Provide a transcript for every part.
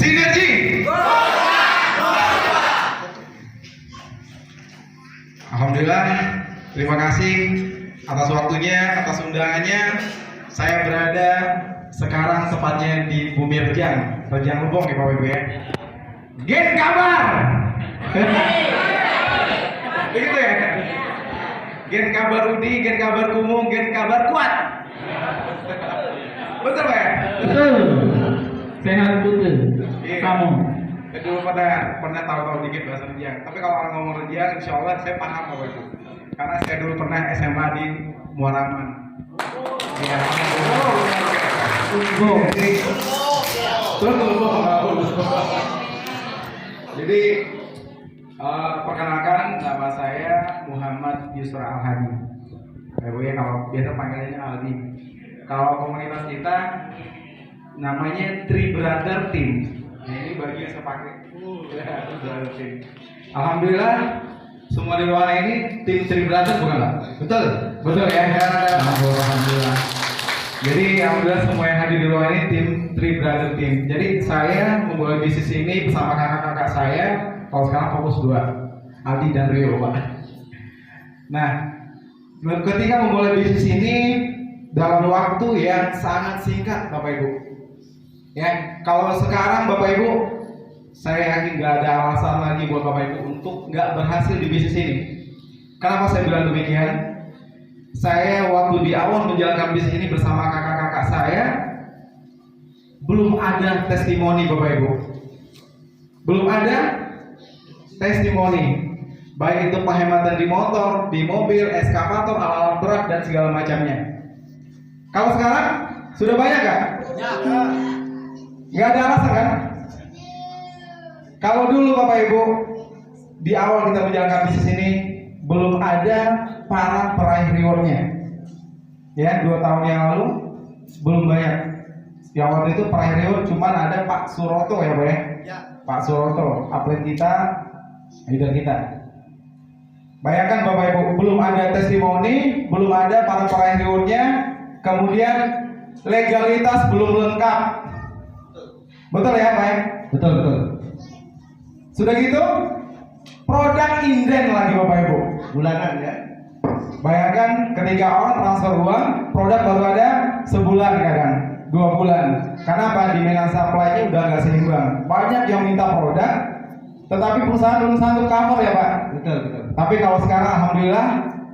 Sinergi. Alhamdulillah, terima kasih atas waktunya, atas undangannya. Saya berada sekarang tepatnya di Bumi Rejang Lebong ya Bapak Ibu ya. Gen kabar. Begitu ya. Gen kabar Udi, gen kabar Kumung, gen kabar kuat. Betul Pak ya? Betul. Sehat betul. Iya. Kamu. Dulu pernah tahu-tahu dikit bahasa Rejang. Tapi kalau orang ngomong Rejang, insya Allah saya paham Bapak Ibu. Karena saya dulu pernah SMA di Muaraman. Iya. Jadi perkenalkan, nama saya Muhammad Yusra Al-Hadi. Ibu ya, kalau biasa panggilannya Aldi. Kalau komunitas kita namanya Three Brother Team. Nah, ini baju yang saya pakai. Three Brother Team. Alhamdulillah semua di luar ini tim Three Brother bukan Pak? Betul? Betul ya. Alhamdulillah. Jadi alhamdulillah semua yang hadir di luar ini tim Three Brother Team. Jadi saya memulai bisnis ini bersama kakak-kakak saya. Kalau sekarang fokus dua, Aldi dan Rio Pak. Nah, ketika memulai bisnis ini dalam waktu yang sangat singkat Bapak Ibu. Ya, kalau sekarang Bapak Ibu, saya yakin nggak ada alasan lagi buat Bapak Ibu untuk nggak berhasil di bisnis ini. Kenapa saya bilang demikian? Saya waktu di awal menjalankan bisnis ini bersama kakak-kakak saya, belum ada testimoni Bapak Ibu. Belum ada testimoni. Baik itu penghematan di motor, di mobil, eskavator, alat berat dan segala macamnya. Kalau sekarang sudah banyak nggak? Nggak ada alasan kan? Kalau dulu Bapak Ibu di awal kita menjalankan bisnis ini belum ada para peraih rewardnya. Ya, 2 tahun yang lalu belum banyak. Yang waktu itu peraih reward cuma ada Pak Suroto ya Pak ya? Pak Suroto, atlet kita, leader kita. Bayangkan Bapak Ibu, belum ada testimoni, belum ada para peraih rewardnya, kemudian legalitas belum lengkap. Betul ya Pak? Betul. Sudah gitu, produk inden lagi Bapak Ibu, bulanan ya. Bayangkan ketika orang transfer uang, produk baru ada sebulan kadang, 2 bulan. Karena apa? Demand supply-nya udah nggak seimbang. Banyak yang minta produk, tetapi perusahaan belum sanggup cover ya Pak. Betul. Tapi kalau sekarang alhamdulillah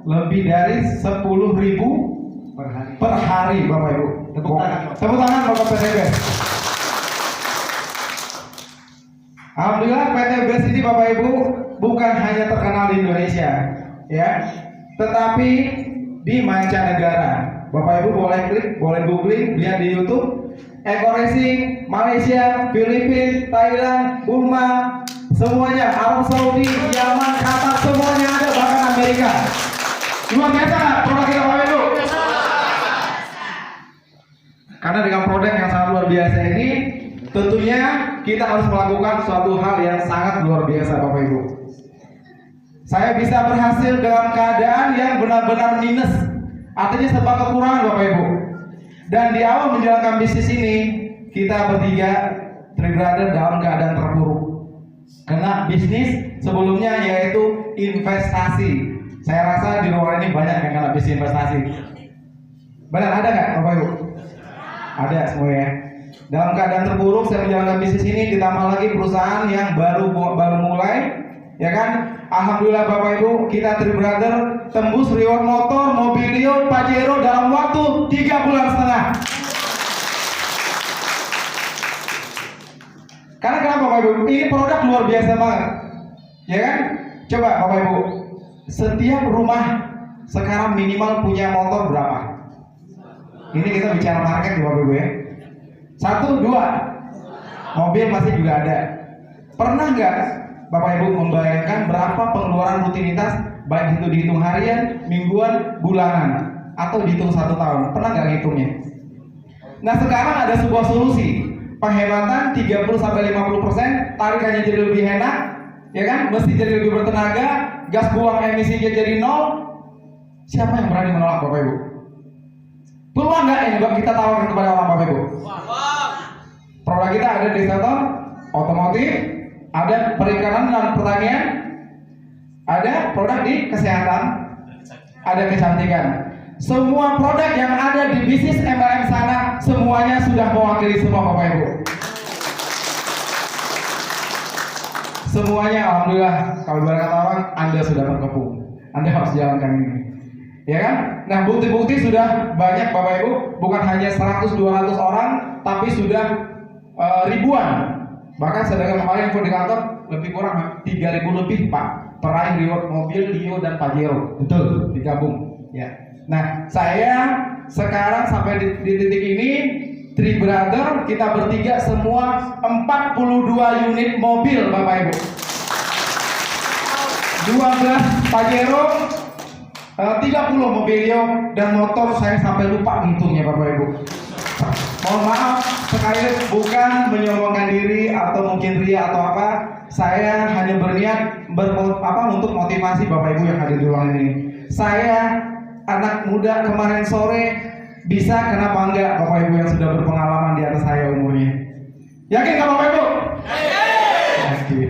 lebih dari 10.000 per hari Bapak Ibu. Tepuk tangan Bapak PTB. Alhamdulillah PT BES ini Bapak Ibu bukan hanya terkenal di Indonesia ya, tetapi di mancanegara. Bapak Ibu boleh klik, boleh googling, lihat di YouTube. Eco Racing, Malaysia, Filipina, Thailand, Burma, semuanya, Arab Saudi, Yaman, Qatar, semuanya ada, bahkan Amerika. Luar biasa nggak produk kita Bapak Ibu? Karena dengan produk yang sangat luar biasa ini, tentunya kita harus melakukan suatu hal yang sangat luar biasa Bapak Ibu. Saya bisa berhasil dalam keadaan yang benar-benar minus, artinya serba kekurangan Bapak Ibu. Dan di awal menjalankan bisnis ini, kita bertiga Three Brother dalam keadaan terpuruk. Karena bisnis sebelumnya yaitu investasi. Saya rasa di luar ini banyak yang kena bisnis investasi. Benar ada nggak Bapak Ibu? Ada semua ya. Dalam keadaan terpuruk saya menjalankan bisnis ini, ditambah lagi perusahaan yang baru mulai, ya kan? Alhamdulillah Bapak Ibu, kita Three Brother tembus reward motor, Mobilio, Pajero dalam waktu 3 bulan setengah. Karena kenapa Bapak Ibu? Ini produk luar biasa banget, ya kan? Coba Bapak Ibu, setiap rumah sekarang minimal punya motor berapa? Ini kita bicara market Bapak Ibu ya. 1, 2, mobil masih juga ada. Pernah nggak Bapak Ibu membayangkan berapa pengeluaran rutinitas, baik itu dihitung harian, mingguan, bulanan, atau dihitung 1 tahun? Pernah nggak ngitungnya? Nah sekarang ada sebuah solusi, penghematan 30-50%, tarikannya jadi lebih enak, ya kan? Mesin jadi lebih bertenaga, gas buang emisinya jadi 0. Siapa yang berani menolak Bapak Ibu? Peluang nggak ini kita tawarkan kepada orang Bapak Ibu? Produk kita ada di Desator, otomotif, ada perikanan dan pertanian, ada produk di kesehatan, ada kecantikan. Semua produk yang ada di bisnis MLM sana semuanya sudah mewakili semua Bapak Ibu. Semuanya alhamdulillah, kalau ibarat kata orang, Anda sudah berkepung. Anda harus jalankan ini. Ya kan? Nah, bukti-bukti sudah banyak Bapak Ibu, bukan hanya 100-200 orang, tapi sudah ribuan. Bahkan sedangkan kemarin info di kantor lebih kurang 3.000 lebih Pak. Peraih reward mobil Lio dan Pajero. Betul, digabung. Ya. Nah, saya sekarang sampai di titik ini, Three Brother, kita bertiga semua 42 unit mobil Bapak Ibu. 12 Pajero, 30 mobilio, dan motor saya sampai lupa ngitungnya Bapak Ibu. Mohon maaf sekali, bukan menyombongkan diri atau mungkin ria atau apa. Saya hanya berniat untuk motivasi Bapak Ibu yang hadir di ruangan ini. Saya anak muda kemarin sore, bisa kenapa enggak Bapak Ibu yang sudah berpengalaman di atas saya umurnya. Yakin nggak Bapak Ibu? Yakin.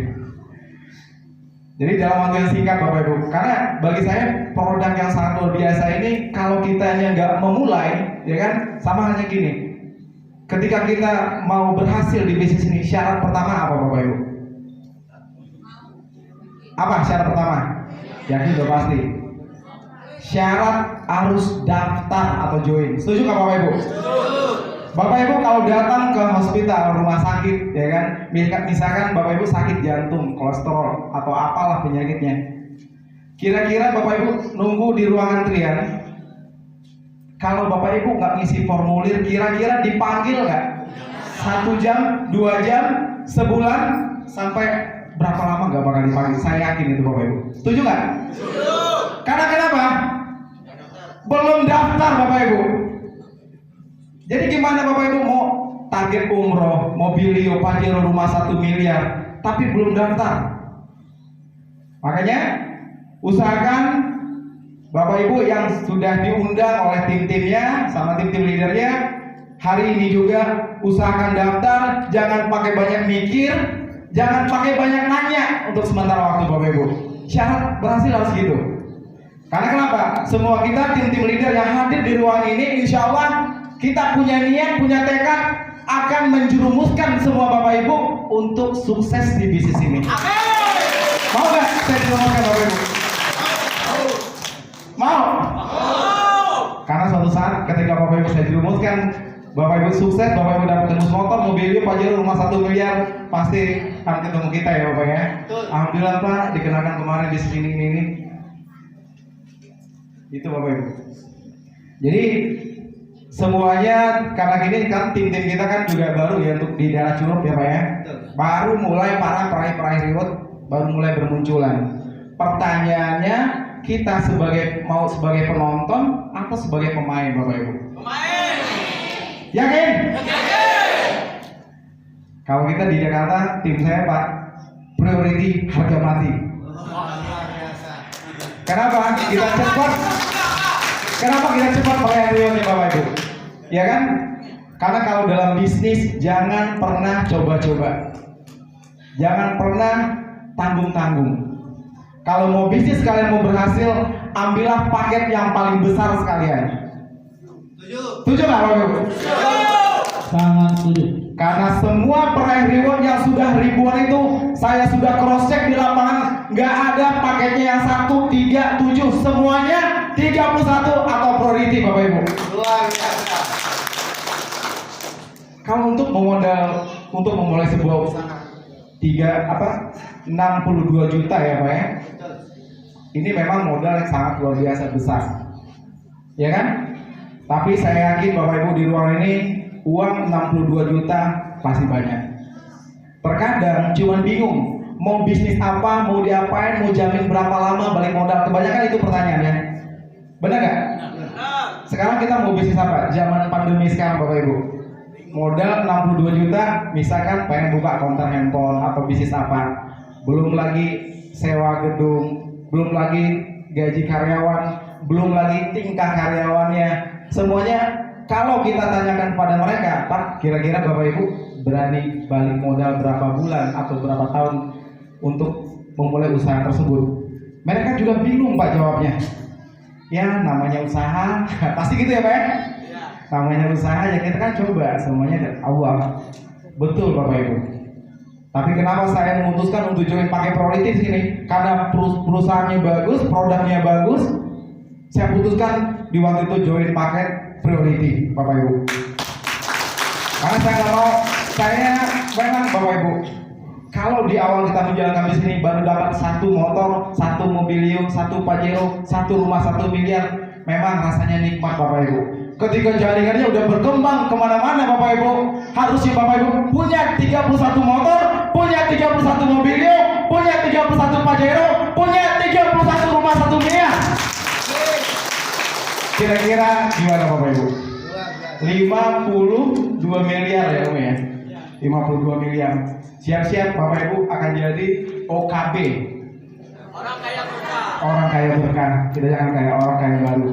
Jadi dalam waktu yang singkat Bapak Ibu, karena bagi saya produk yang sangat luar biasa ini, kalau kitanya nggak memulai, ya kan, sama halnya gini. Ketika kita mau berhasil di bisnis ini, syarat pertama apa Bapak Ibu? Apa syarat pertama? Yakin udah pasti. Syarat harus daftar atau join. Setuju nggak Bapak Ibu? Bapak Ibu kalau datang ke hospital, rumah sakit, ya kan, misalkan Bapak Ibu sakit jantung, kolesterol, atau apalah penyakitnya, kira-kira Bapak Ibu nunggu di ruang antrian. Kalau Bapak Ibu nggak ngisi formulir, kira-kira dipanggil nggak? 1 jam, 2 jam, sebulan, sampai berapa lama nggak bakal dipanggil? Saya yakin itu Bapak Ibu. Setuju nggak? Setuju. Karena kenapa? Belum daftar Bapak Ibu. Jadi gimana Bapak Ibu mau target umroh, mobilio, Pajero rumah 1 miliar, tapi belum daftar? Makanya usahakan Bapak Ibu yang sudah diundang oleh tim-timnya sama tim-tim leadernya, hari ini juga usahakan daftar. Jangan pakai banyak mikir, jangan pakai banyak nanya untuk sementara waktu Bapak Ibu. Syarat berhasil harus gitu. Karena kenapa? Semua kita tim-tim leader yang hadir di ruang ini, insya Allah kita punya niat, punya tekad akan menjerumuskan semua Bapak Ibu untuk sukses di bisnis ini. Mau nggak saya jerumuskan Bapak Ibu? Mau? Karena suatu saat ketika Bapak Ibu saya jerumuskan, Bapak Ibu sukses, Bapak Ibu dapat tembus motor, mobilnya Pajero rumah 1 miliar, pasti akan ketemu kita ya Bapak ya. Alhamdulillah Pak, dikenakan kemarin di sini ini. Itu Bapak Ibu. Jadi semuanya karena gini kan tim-tim kita kan juga baru ya untuk di daerah Curup ya Pak ya. Baru mulai para peraih reward baru mulai bermunculan. Pertanyaannya, kita sebagai penonton atau sebagai pemain Bapak Ibu? Pemain. Yakin? Yakin. Kalau kita di Jakarta, tim saya Pak, priority harga mati. Kenapa? Kita cepat. Kenapa kita cepat meraih rewardnya Bapak Ibu? Ya kan? Karena kalau dalam bisnis jangan pernah coba-coba. Jangan pernah tanggung-tanggung. Kalau mau bisnis kalian mau berhasil, ambillah paket yang paling besar sekalian. Setuju nggak Bapak Ibu? Sangat setuju. Karena semua peraih reward yang sudah ribuan itu saya sudah cross check di lapangan, nggak ada paketnya yang 1, 3, 7, semuanya 31 atau priority Bapak Ibu. Luar biasa. Kalau untuk memulai sebuah usaha 62 juta ya Pak ya. Ini memang modal yang sangat luar biasa besar. Ya kan? Tapi saya yakin Bapak Ibu di ruang ini uang 62 juta pasti banyak. Terkadang cuman bingung mau bisnis apa, mau diapain, mau jamin berapa lama balik modal. Kebanyakan itu pertanyaannya. Benar nggak? Sekarang kita mau bisnis apa? Zaman pandemi sekarang Bapak Ibu. Modal 62 juta, misalkan pengen buka konter handphone atau bisnis apa. Belum lagi sewa gedung, belum lagi gaji karyawan, belum lagi tingkah karyawannya. Semuanya kalau kita tanyakan pada mereka, Pak, kira-kira Bapak Ibu berani balik modal berapa bulan atau berapa tahun untuk memulai usaha tersebut? Mereka juga bingung Pak jawabnya. Ya namanya usaha, pasti gitu ya Pak ya? Namanya usaha ya kita kan coba semuanya dari awal. Betul Bapak Ibu. Tapi kenapa saya memutuskan untuk join pakai Priority sini? Karena perusahaannya bagus, produknya bagus. Saya putuskan di waktu itu join paket Priority, Bapak Ibu. Karena saya nggak mau, saya memang Bapak Ibu, kalau di awal kita menjalankan bisnis ini baru dapat 1 motor, 1 mobilium, 1 Pajero, 1 rumah 1 miliar, memang rasanya nikmat Bapak Ibu. Ketika jaringannya udah berkembang kemana-mana Bapak Ibu, harusnya Bapak Ibu punya 31 motor, punya 31 mobilium, punya 31 Pajero, punya 31 rumah 1 miliar. Kira-kira gimana Bapak Ibu? 52 miliar ya Om ya? 52 miliar. Siap-siap Bapak Ibu akan jadi OKB. Orang kaya berkah. Orang kaya berkah. Kita jangan kayak orang kaya baru.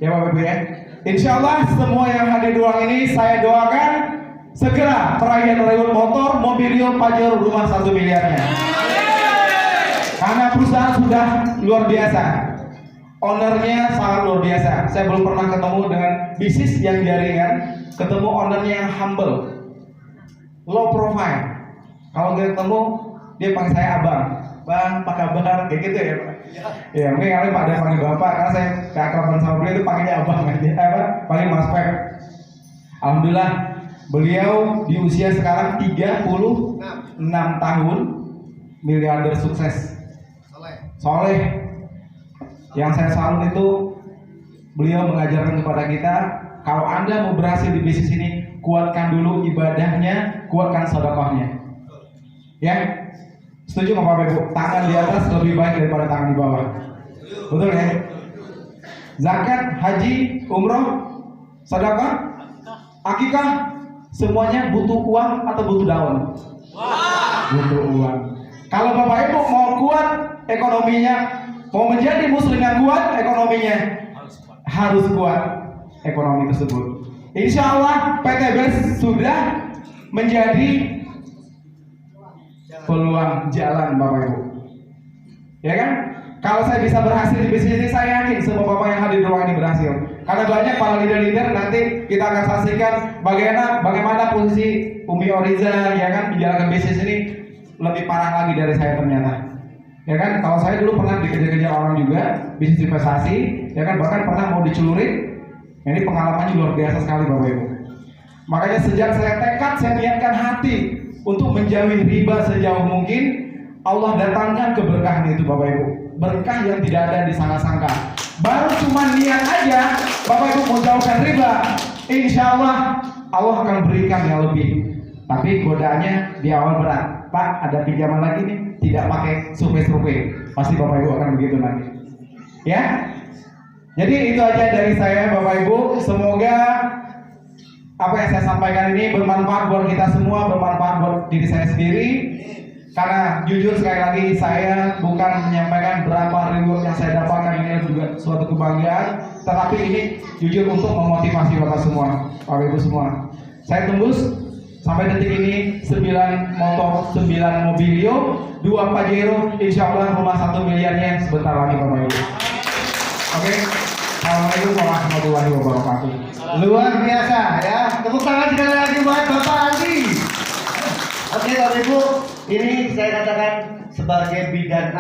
Ya Bapak Ibu ya. Insya Allah semua yang hadir di ruang ini saya doakan segera perayaan reward motor, mobilium, Pajero, rumah 1 miliarnya. Karena perusahaan sudah luar biasa. Ownernya sangat luar biasa. Saya belum pernah ketemu dengan bisnis yang jaringan, ketemu ownernya yang humble, low profile. Kalau dia ketemu, dia panggil saya abang. Bang, apa kabar? Kayak gitu ya Pak? Ya, mungkin kalian pada panggil bapak, karena saya keakraban sama beliau itu panggilnya abang aja, panggil Mas Pep. Alhamdulillah, beliau di usia sekarang 36 tahun, miliarder sukses. Soleh. Yang saya salut itu, beliau mengajarkan kepada kita, kalau Anda mau berhasil di bisnis ini, kuatkan dulu ibadahnya, kuatkan sedekahnya. Ya, setuju nggak Bapak Ibu? Tangan di atas lebih baik daripada tangan di bawah. Betul ya? Zakat, haji, umroh, sedekah, akikah, semuanya butuh uang atau butuh daun? Butuh uang. Kalau Bapak Ibu mau kuat ekonominya, mau menjadi muslim yang kuat ekonominya, harus kuat ekonomi tersebut. Insya Allah PTBS sudah menjadi peluang jalan Bapak Ibu. Ya kan? Kalau saya bisa berhasil di bisnis ini, saya yakin semua Bapak yang hadir di ruang ini berhasil. Karena banyak para leader-leader, nanti kita akan saksikan bagaimana posisi Umi Oriza ya kan menjalankan bisnis ini lebih parah lagi dari saya ternyata. Ya kan? Kalau saya dulu pernah dikejar-kejar orang juga bisnis investasi, ya kan, bahkan pernah mau dicelurit. Ini pengalamannya luar biasa sekali Bapak Ibu. Makanya sejak saya tekad, saya niatkan hati untuk menjauhi riba sejauh mungkin. Allah datangkan keberkahan itu Bapak Ibu, berkah yang tidak ada disangka-sangka. Baru cuma niat aja Bapak Ibu mau jauhkan riba, insya Allah Allah akan berikan yang lebih. Tapi godaannya di awal berat. Pak, ada pinjaman lagi nih, tidak pakai survei, pasti Bapak Ibu akan begitu nanti. Ya, jadi itu aja dari saya Bapak Ibu. Semoga apa yang saya sampaikan ini bermanfaat buat kita semua, bermanfaat buat diri saya sendiri. Karena jujur sekali lagi saya bukan menyampaikan berapa reward yang saya dapatkan, ini juga suatu kebanggaan, tetapi ini jujur untuk memotivasi Bapak semua, Bapak Ibu semua. Saya tembus sampai detik ini 9 motor, 9 mobilio, 2 Pajero, insya Allah rumah 1 miliarnya sebentar lagi Bapak Ibu. Oke, Assalamualaikum warahmatullahi wabarakatuh. Luar biasa ya, tepuk tangan sekali lagi buat Bapak Andi. Oke Bapak Ibu, ini saya katakan sebagai bidan